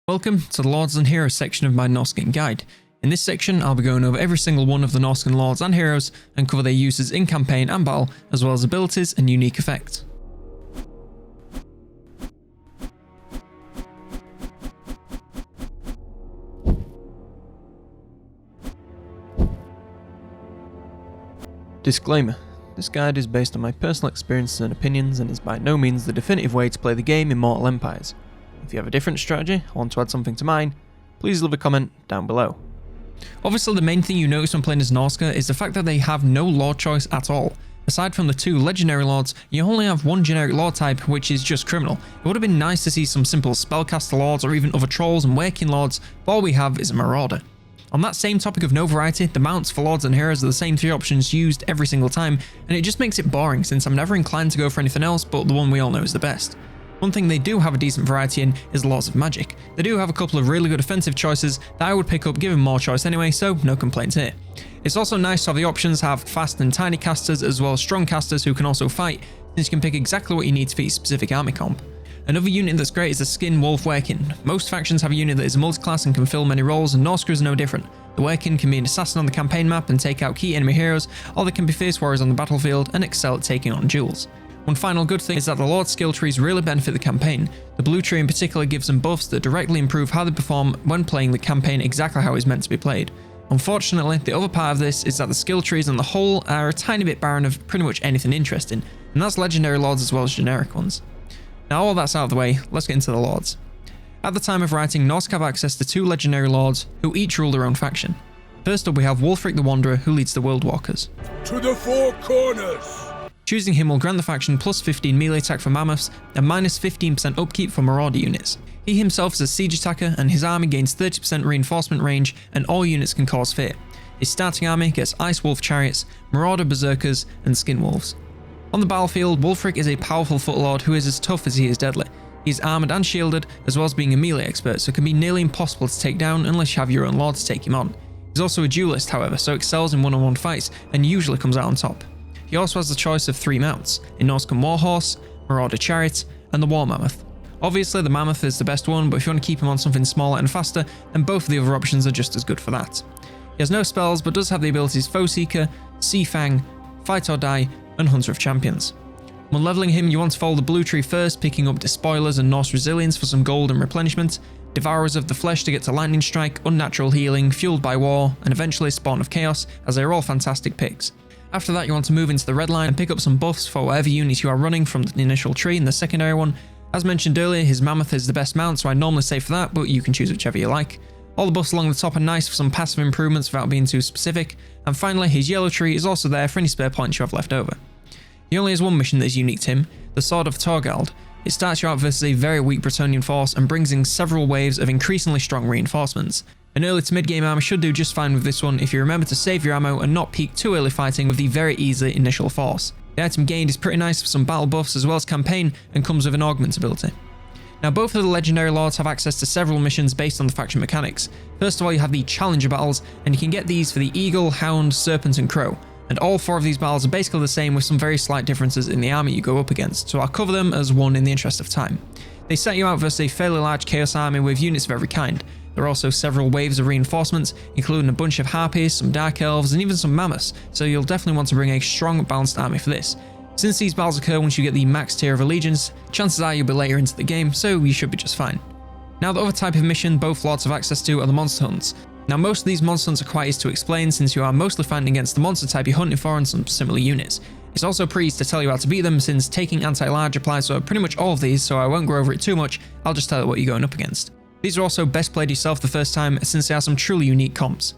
Welcome to the Lords and Heroes section of my Norscan guide. In this section, I'll be going over every single one of the Norscan Lords and Heroes and cover their uses in campaign and battle, as well as abilities and unique effects. Disclaimer: this guide is based on my personal experiences and opinions and is by no means the definitive way to play the game Immortal Empires. If you have a different strategy or want to add something to mine, please leave a comment down below. Obviously, the main thing you notice when playing as Norsca is the fact that they have no lord choice at all. Aside from the two legendary lords, you only have one generic lord type, which is just criminal. It would have been nice to see some simple spellcaster lords or even other trolls and working lords, but all we have is a marauder. On that same topic of no variety, the mounts for lords and heroes are the same three options used every single time, and it just makes it boring since I'm never inclined to go for anything else but the one we all know is the best. One thing they do have a decent variety in is Lords of Magic. They do have a couple of really good offensive choices that I would pick up given more choice anyway, so no complaints here. It's also nice to have the options have fast and tiny casters as well as strong casters who can also fight, since you can pick exactly what you need to fit your specific army comp. Another unit that's great is the Skin Wolf Werkin. Most factions have a unit that is multi-class and can fill many roles, and Norsca is no different. The Werkin can be an assassin on the campaign map and take out key enemy heroes, or they can be fierce warriors on the battlefield and excel at taking on duels. One final good thing is that the Lord skill trees really benefit the campaign. The blue tree in particular gives them buffs that directly improve how they perform when playing the campaign exactly how it's meant to be played. Unfortunately, the other part of this is that the skill trees on the whole are a tiny bit barren of pretty much anything interesting, and that's legendary lords as well as generic ones. Now all that's out of the way, let's get into the lords. At the time of writing, Norsca have access to two legendary lords who each rule their own faction. First up we have Wulfric the Wanderer, who leads the World Walkers. To the four corners! Choosing him will grant the faction plus 15 melee attack for mammoths and minus 15% upkeep for marauder units. He himself is a siege attacker and his army gains 30% reinforcement range and all units can cause fear. His starting army gets Ice Wolf chariots, marauder berserkers and skin wolves. On the battlefield, Wulfric is a powerful footlord who is as tough as he is deadly. He is armoured and shielded as well as being a melee expert, so it can be nearly impossible to take down unless you have your own lord to take him on. He's also a duelist however, so excels in one-on-one fights and usually comes out on top. He also has the choice of three mounts, a Norscan Warhorse, Marauder Chariot, and the War Mammoth. Obviously the Mammoth is the best one, but if you want to keep him on something smaller and faster, then both of the other options are just as good for that. He has no spells, but does have the abilities Foe Seeker, Sea Fang, Fight or Die, and Hunter of Champions. When leveling him, you want to follow the blue tree first, picking up Despoilers and Norse Resilience for some gold and replenishment, Devourers of the Flesh to get to Lightning Strike, Unnatural Healing, Fueled by War, and eventually Spawn of Chaos, as they are all fantastic picks. After that you want to move into the red line and pick up some buffs for whatever units you are running from the initial tree and the secondary one. As mentioned earlier, his Mammoth is the best mount, so I normally say for that, but you can choose whichever you like. All the buffs along the top are nice for some passive improvements without being too specific, and finally his yellow tree is also there for any spare points you have left over. He only has one mission that is unique to him, the Sword of Torgald. It starts you out versus a very weak Bretonnian force and brings in several waves of increasingly strong reinforcements. An early to mid game armor should do just fine with this one if you remember to save your ammo and not peek too early fighting with the very easy initial force. The item gained is pretty nice for some battle buffs as well as campaign and comes with an augment ability. Now both of the legendary lords have access to several missions based on the faction mechanics. First of all you have the challenger battles, and you can get these for the Eagle, Hound, Serpent and Crow. And all four of these battles are basically the same with some very slight differences in the army you go up against, so I'll cover them as one in the interest of time. They set you out versus a fairly large chaos army with units of every kind. There are also several waves of reinforcements, including a bunch of harpies, some dark elves and even some mammoths, so you'll definitely want to bring a strong balanced army for this. Since these battles occur once you get the max tier of allegiance, chances are you'll be later into the game, so you should be just fine. Now the other type of mission both lords have access to are the monster hunts. Now most of these monster hunts are quite easy to explain since you are mostly fighting against the monster type you're hunting for and some similar units. It's also pretty easy to tell you how to beat them since taking anti-large applies to pretty much all of these, so I won't go over it too much, I'll just tell you what you're going up against. These are also best played yourself the first time since they are some truly unique comps.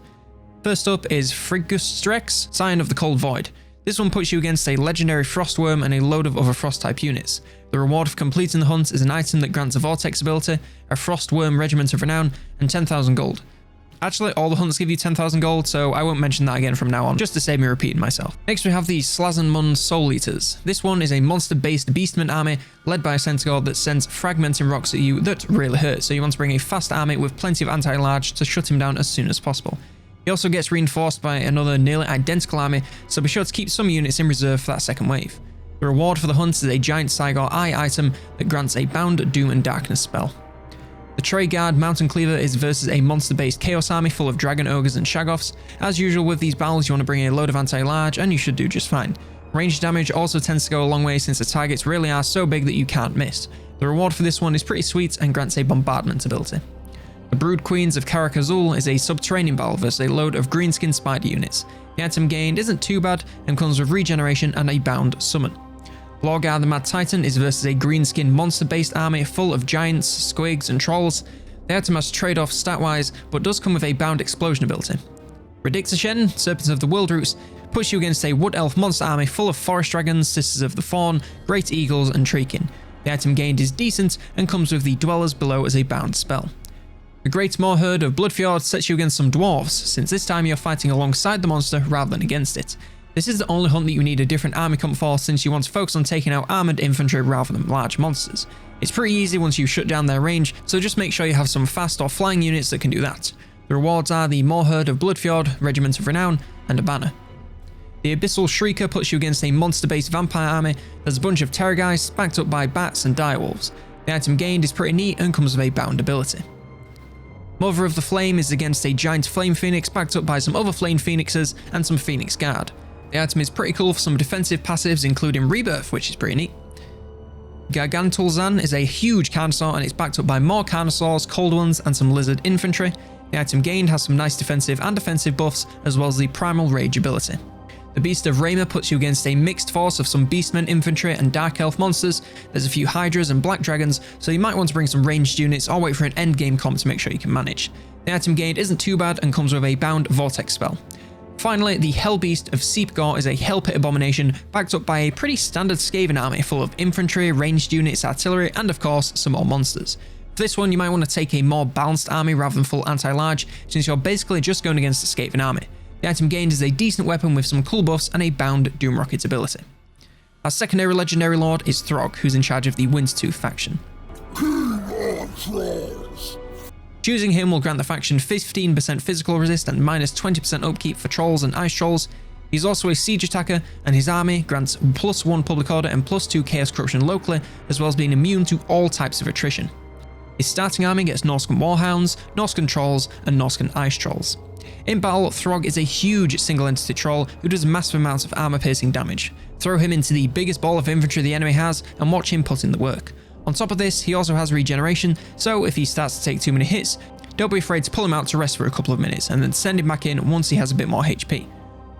First up is Frigustrex, Scion of the Cold Void. This one puts you against a legendary Frostworm and a load of other Frost type units. The reward for completing the hunt is an item that grants a Vortex ability, a Frostworm Regiment of Renown, and 10,000 gold. Actually, all the hunts give you 10,000 gold, so I won't mention that again from now on, just to save me repeating myself. Next we have the Slazenmund Soul Eaters. This one is a monster-based beastman army led by a centaur that sends fragmenting rocks at you that really hurt, so you want to bring a fast army with plenty of anti-large to shut him down as soon as possible. He also gets reinforced by another nearly identical army, so be sure to keep some units in reserve for that second wave. The reward for the hunt is a giant Cygor Eye item that grants a Bound, Doom and Darkness spell. The Trey Guard Mountain Cleaver is versus a monster-based Chaos army full of Dragon Ogres and Shagoths. As usual with these battles, you want to bring in a load of anti-large, and you should do just fine. Range damage also tends to go a long way since the targets really are so big that you can't miss. The reward for this one is pretty sweet and grants a bombardment ability. The Brood Queens of Karak Azul is a subterranean battle versus a load of greenskin spider units. The item gained isn't too bad and comes with regeneration and a bound summon. Lorgar the Mad Titan is versus a greenskin monster-based army full of giants, squigs, and trolls. The item has trade-off stat-wise, but does come with a bound explosion ability. Redixashen, Serpents of the World Roots, puts you against a Wood Elf monster army full of Forest Dragons, Sisters of the Fawn, Great Eagles, and Treekin. The item gained is decent and comes with the Dwellers below as a bound spell. The Great Moor Herd of Bloodfjord sets you against some dwarves, since this time you're fighting alongside the monster rather than against it. This is the only hunt that you need a different army comp for, since you want to focus on taking out armoured infantry rather than large monsters. It's pretty easy once you shut down their range, so just make sure you have some fast or flying units that can do that. The rewards are the Moor Herd of Bloodfjord, Regiment of Renown, and a banner. The Abyssal Shrieker puts you against a monster-based vampire army. There's a bunch of Terrorgeists backed up by bats and direwolves. The item gained is pretty neat and comes with a bound ability. Mother of the Flame is against a giant Flame Phoenix backed up by some other Flame Phoenixes and some Phoenix Guard. The item is pretty cool for some defensive passives including Rebirth, which is pretty neat. Gargantulzan is a huge Carnosaur and it's backed up by more Carnosaurs, Cold Ones, and some Lizard Infantry. The item gained has some nice defensive and offensive buffs, as well as the Primal Rage ability. The Beast of Rayma puts you against a mixed force of some Beastmen infantry and Dark Elf monsters. There's a few Hydras and Black Dragons, so you might want to bring some ranged units or wait for an endgame comp to make sure you can manage. The item gained isn't too bad and comes with a bound Vortex spell. Finally, the Hell Beast of Seepgore is a Hell Pit abomination backed up by a pretty standard Skaven army full of infantry, ranged units, artillery, and of course some more monsters. For this one, you might want to take a more balanced army rather than full anti-large, since you're basically just going against the Skaven army. The item gained is a decent weapon with some cool buffs and a bound Doom Rocket ability. Our secondary legendary lord is Throg, who's in charge of the Windstooth faction. Choosing him will grant the faction 15% physical resist and minus 20% upkeep for trolls and ice trolls. He's also a siege attacker, and his army grants +1 public order and +2 chaos corruption locally, as well as being immune to all types of attrition. His starting army gets Norscan Warhounds, Norscan Trolls, and Norscan Ice Trolls. In battle, Throg is a huge single entity troll who does massive amounts of armor piercing damage. Throw him into the biggest ball of infantry the enemy has and watch him put in the work. On top of this, he also has regeneration, so if he starts to take too many hits, don't be afraid to pull him out to rest for a couple of minutes and then send him back in once he has a bit more HP.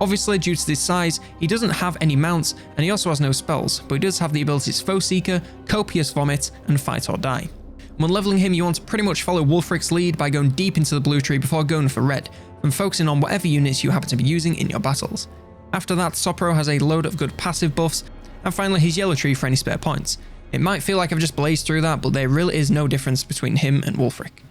Obviously, due to this size, he doesn't have any mounts and he also has no spells, but he does have the abilities Foe Seeker, Copious Vomit, and Fight or Die. When leveling him, you want to pretty much follow Wulfric's lead by going deep into the blue tree before going for red, and focusing on whatever units you happen to be using in your battles. After that, Sopro has a load of good passive buffs, and finally his yellow tree for any spare points. It might feel like I've just blazed through that, but there really is no difference between him and Wulfric.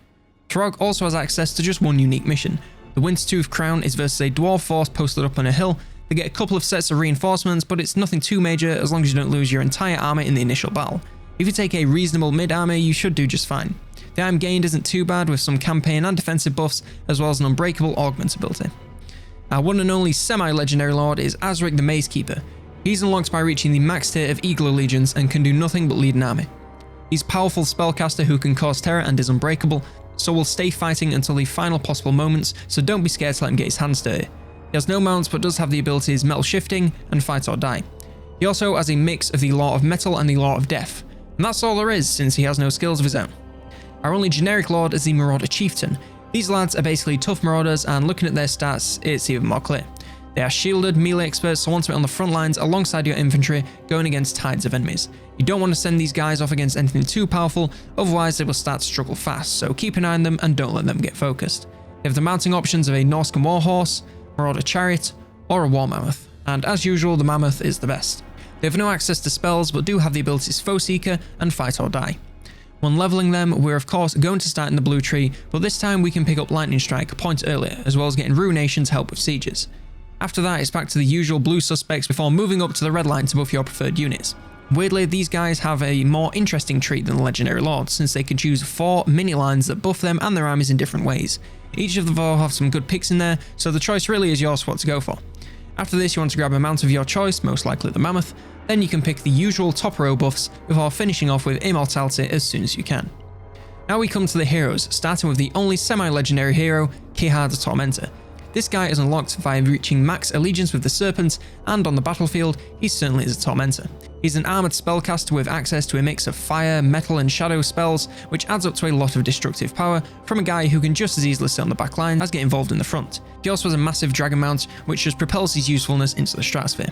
Throg also has access to just one unique mission. The Windstooth Crown is versus a dwarf force posted up on a hill. They get a couple of sets of reinforcements, but it's nothing too major as long as you don't lose your entire army in the initial battle. If you take a reasonable mid army, you should do just fine. The item gained isn't too bad with some campaign and defensive buffs, as well as an unbreakable augment ability. Our one and only semi-legendary lord is Azric the Mazekeeper. He's unlocked by reaching the max tier of Eagle Allegiance and can do nothing but lead an army. He's a powerful spellcaster who can cause terror and is unbreakable, so will stay fighting until the final possible moments, so don't be scared to let him get his hands dirty. He has no mounts but does have the abilities Metal Shifting and Fight or Die. He also has a mix of the Law of Metal and the Law of Death, and that's all there is since he has no skills of his own. Our only generic lord is the Marauder Chieftain. These lads are basically tough marauders, and looking at their stats, it's even more clear. They are shielded melee experts, so want to be on the front lines alongside your infantry, going against tides of enemies. You don't want to send these guys off against anything too powerful, otherwise they will start to struggle fast, so keep an eye on them and don't let them get focused. They have the mounting options of a Norscan Warhorse, Marauder Chariot, or a War Mammoth, and as usual the Mammoth is the best. They have no access to spells, but do have the abilities Foe Seeker and Fight or Die. When leveling them, we're of course going to start in the blue tree, but this time we can pick up Lightning Strike a point earlier, as well as getting Ruination to help with sieges. After that, it's back to the usual blue suspects before moving up to the red line to buff your preferred units. Weirdly, these guys have a more interesting trait than the Legendary Lords, since they can choose 4 mini lines that buff them and their armies in different ways. Each of them will have some good picks in there, so the choice really is yours what to go for. After this, you want to grab a mount of your choice, most likely the Mammoth, then you can pick the usual top row buffs before finishing off with Immortality as soon as you can. Now we come to the heroes, starting with the only semi-legendary hero, Kihar the Tormentor. This guy is unlocked via reaching max allegiance with the Serpent, and on the battlefield, he certainly is a Tormentor. He's an armoured spellcaster with access to a mix of fire, metal and shadow spells, which adds up to a lot of destructive power from a guy who can just as easily sit on the back line as get involved in the front. He also has a massive dragon mount, which just propels his usefulness into the stratosphere.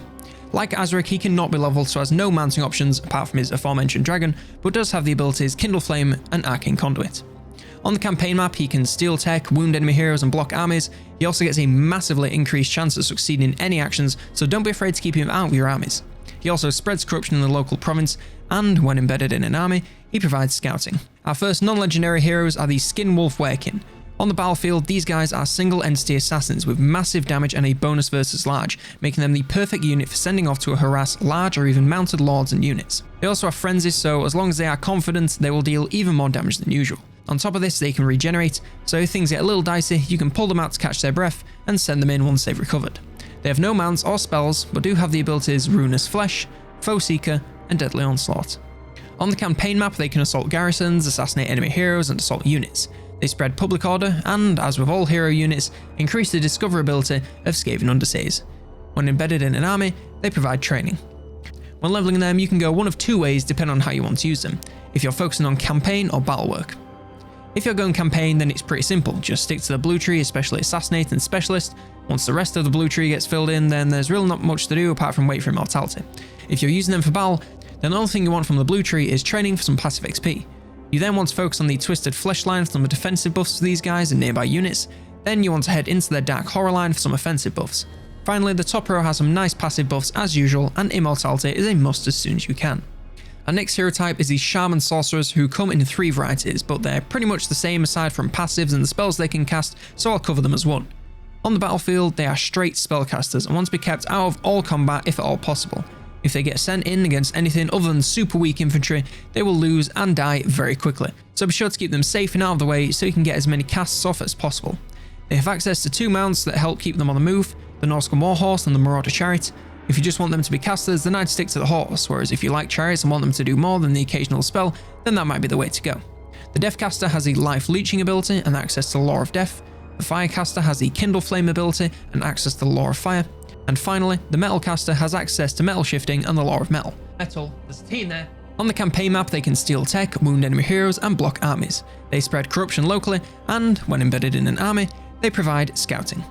Like Azric, he cannot be leveled, so has no mounting options apart from his aforementioned dragon, but does have the abilities Kindle Flame and Arcane Conduit. On the campaign map, he can steal tech, wound enemy heroes and block armies. He also gets a massively increased chance of succeeding in any actions, so don't be afraid to keep him out of your armies. He also spreads corruption in the local province, and when embedded in an army, he provides scouting. Our first non-legendary heroes are the Skinwolf Werekin. On the battlefield, these guys are single entity assassins with massive damage and a bonus versus large, making them the perfect unit for sending off to harass large or even mounted lords and units. They also have frenzies, so as long as they are confident, they will deal even more damage than usual. On top of this, they can regenerate, so if things get a little dicey, you can pull them out to catch their breath and send them in once they've recovered. They have no mounts or spells, but do have the abilities Ruinous Flesh, Foe Seeker, and Deadly Onslaught. On the campaign map, they can assault garrisons, assassinate enemy heroes, and assault units. They spread public order, and as with all hero units, increase the discoverability of Skaven Underseas. When embedded in an army, they provide training. When leveling them, you can go one of two ways depending on how you want to use them, if you're focusing on campaign or battle work. If you're going campaign, then it's pretty simple, just stick to the blue tree, especially Assassinate and Specialist. Once the rest of the blue tree gets filled in, then there's really not much to do apart from wait for immortality. If you're using them for battle, then the only thing you want from the blue tree is training for some passive XP. You then want to focus on the Twisted Flesh line for some defensive buffs to these guys and nearby units, then you want to head into their Dark Horror line for some offensive buffs. Finally, the top row has some nice passive buffs as usual, and immortality is a must as soon as you can. Our next hero type is the Shaman Sorcerers, who come in 3 varieties, but they're pretty much the same aside from passives and the spells they can cast, so I'll cover them as one. On the battlefield, they are straight spellcasters and want to be kept out of all combat if at all possible. If they get sent in against anything other than super weak infantry, they will lose and die very quickly, so be sure to keep them safe and out of the way so you can get as many casts off as possible. They have access to 2 mounts that help keep them on the move, the Norsca Warhorse and the Marauder Chariot. If you just want them to be casters, then I'd stick to the horse, whereas if you like chariots and want them to do more than the occasional spell, then that might be the way to go. The Deathcaster has the Life Leeching ability and access to the Law of Death. The Firecaster has the Kindle Flame ability and access to the Law of Fire. And finally, the Metalcaster has access to Metal Shifting and the Law of Metal. Metal, there's a T in there. On the campaign map, they can steal tech, wound enemy heroes, and block armies. They spread corruption locally, and when embedded in an army, they provide scouting.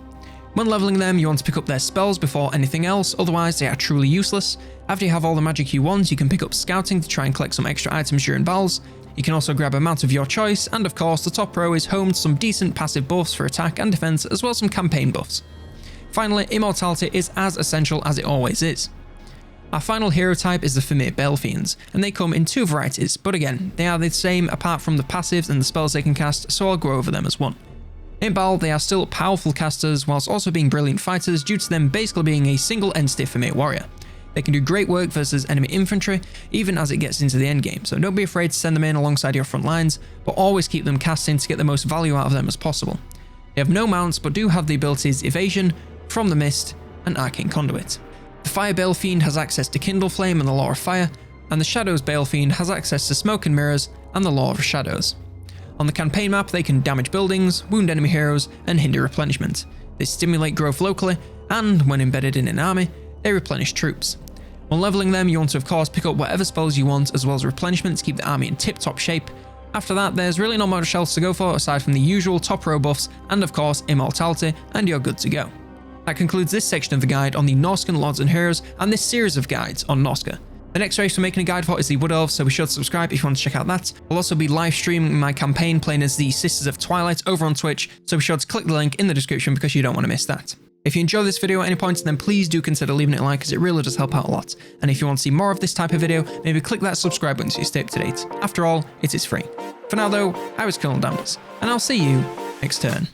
When leveling them, you want to pick up their spells before anything else, otherwise they are truly useless. After you have all the magic you want, you can pick up scouting to try and collect some extra items during battles. You can also grab a mount of your choice, and of course the top row is home to some decent passive buffs for attack and defense, as well as some campaign buffs. Finally, immortality is as essential as it always is. Our final hero type is the Famir Balefiends, and they come in 2 varieties, but again, they are the same apart from the passives and the spells they can cast, so I'll go over them as one. In battle, they are still powerful casters whilst also being brilliant fighters due to them basically being a single entity Famir warrior. They can do great work versus enemy infantry, even as it gets into the endgame, so don't be afraid to send them in alongside your front lines, but always keep them casting to get the most value out of them as possible. They have no mounts, but do have the abilities Evasion, From the Mist, and Arcane Conduit. The Fire Balefiend has access to Kindle Flame and the Law of Fire, and the Shadows Balefiend has access to Smoke and Mirrors and the Law of Shadows. On the campaign map, they can damage buildings, wound enemy heroes, and hinder replenishment. They stimulate growth locally, and when embedded in an army, they replenish troops. When leveling them, you want to of course pick up whatever spells you want, as well as replenishment to keep the army in tip-top shape. After that, there's really not much else to go for aside from the usual top row buffs, and of course immortality, and you're good to go. That concludes this section of the guide on the Norscan Lords and Heroes, and this series of guides on Norsca. The next race we're making a guide for is the Wood Elves, so be sure to subscribe if you want to check out that. I'll also be live streaming my campaign playing as the Sisters of Twilight over on Twitch, so be sure to click the link in the description because you don't want to miss that. If you enjoyed this video at any point, then please do consider leaving it a like, as it really does help out a lot. And if you want to see more of this type of video, maybe click that subscribe button so you stay up to date. After all, it is free. For now though, I was COLONELDAMNEDERS, and I'll see you next turn.